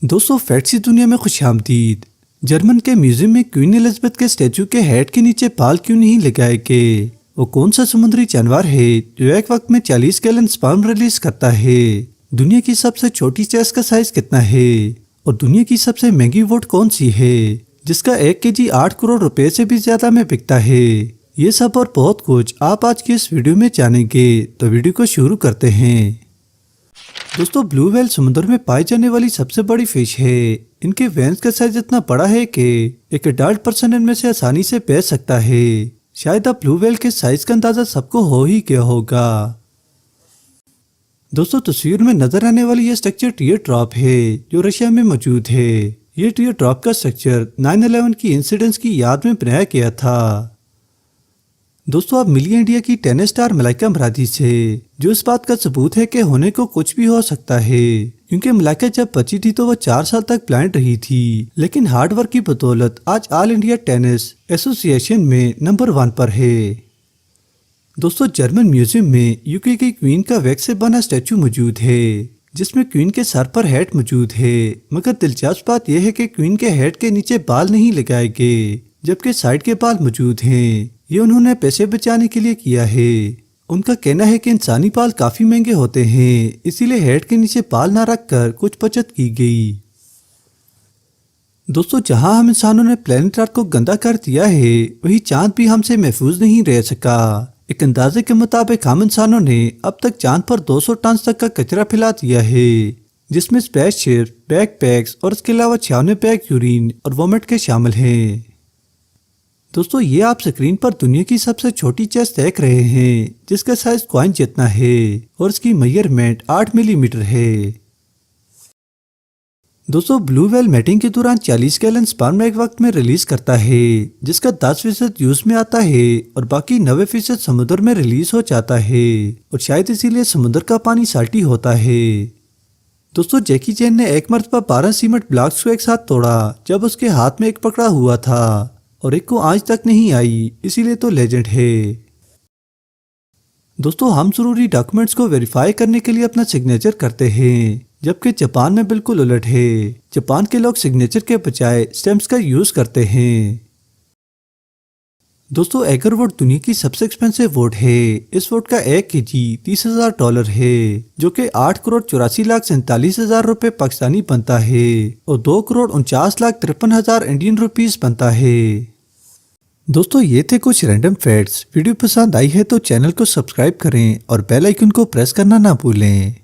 दोस्तों फैक्ट्स की दुनिया में खुशामदीद। जर्मन के म्यूजियम में क्वीन एलिजाबेथ के स्टैचू के हेड के नीचे बाल क्यों नहीं लगाए गए? वो कौन सा समुद्री जानवर है जो एक वक्त में 40 गैलन स्पर्म रिलीज करता है? दुनिया की सबसे छोटी चेस्ट का साइज कितना है? और दुनिया की सबसे महंगी वोट कौन सी है जिसका 1 केजी 8 करोड़ रुपए से भी ज्यादा में बिकता है? ये सब और बहुत कुछ आप आज की इस वीडियो में जानेंगे, तो वीडियो को शुरू करते हैं। दोस्तों ब्लू व्हेल समुद्र में पाई जाने वाली सबसे बड़ी फिश है। इनके वेन्स का साइज इतना बड़ा है कि एक अडल्ट पर्सन इनमें से आसानी से बैठ सकता है। शायद अब ब्लू व्हेल के साइज का अंदाजा सबको हो ही गया होगा। दोस्तों तस्वीर में नजर आने वाली यह स्ट्रक्चर टीयर ड्रॉप है जो रशिया में मौजूद है। ये टीयर ड्रॉप का स्ट्रक्चर 9/11 की इंसिडेंट्स की याद में बनाया गया था। दोस्तों आप मिलिए इंडिया की टेनिस स्टार मलाइका मरादी से, जो इस बात का सबूत है कि होने को कुछ भी हो सकता है, क्योंकि मलाइका जब बची थी तो वह 4 साल तक ब्लाइंड रही थी, लेकिन हार्ड वर्क की बदौलत आज ऑल इंडिया टेनिस एसोसिएशन में नंबर 1 पर है। दोस्तों जर्मन म्यूजियम में यूके की क्वीन का वैक्स से बना स्टैचू मौजूद है, जिसमें क्वीन के सर पर हेड मौजूद है। मगर दिलचस्प बात यह है कि क्वीन के हेड के नीचे बाल नहीं लगाए गए, जबकि साइड के बाल मौजूद हैं। ये उन्होंने पैसे बचाने के लिए किया है। उनका कहना है कि इंसानी बाल काफी महंगे होते हैं, इसीलिए हेड के नीचे बाल ना रखकर कुछ बचत की गई। दोस्तों जहां हम इंसानों ने प्लेनेट अर्थ को गंदा कर दिया है, वही चांद भी हमसे महफूज नहीं रह सका। एक अंदाजे के मुताबिक हम इंसानों ने अब तक चांद पर 200 टन तक का कचरा फैला दिया है, जिसमें स्पेसशिप, बैकपैक्स और इसके अलावा 96 बैग यूरिन और वोमिट के शामिल हैं। दोस्तों ये आप स्क्रीन पर दुनिया की सबसे छोटी चेस्ट देख रहे हैं, जिसका साइज कॉइन जितना है और इसकी मेजरमेंट 8 मिलीमीटर है। दोस्तों ब्लू व्हेल मैटिंग के दौरान 40 गैलन स्पर्म एक वक्त में रिलीज करता है, जिसका 10% यूज में आता है और बाकी 90% समुद्र में रिलीज हो जाता है, और शायद इसीलिए समुद्र का पानी साल्टी होता है। दोस्तों जैकी चैन ने एक मर्तबा 12 सीमेंट ब्लॉक्स को एक साथ तोड़ा जब उसके हाथ में एक पकड़ा हुआ था, और एक को आज तक नहीं आई, इसीलिए तो लेजेंड है। दोस्तों हम जरूरी डॉक्यूमेंट्स को वेरीफाई करने के लिए अपना सिग्नेचर करते हैं, जबकि जापान में बिल्कुल उलट है। जापान के लोग सिग्नेचर के बजाय स्टैम्प्स का यूज करते हैं। दोस्तों एगर वोट दुनिया की सबसे एक्सपेंसिव वोट है। इस वोट का 1 केजी $30,000 है, जो कि 8,84,47,000 रुपए पाकिस्तानी बनता है और 2,49,53,000 इंडियन रुपीस बनता है। दोस्तों ये थे कुछ रैंडम फैक्ट्स। वीडियो पसंद आई है तो चैनल को सब्सक्राइब करें और बेल आइकन को प्रेस करना ना भूलें।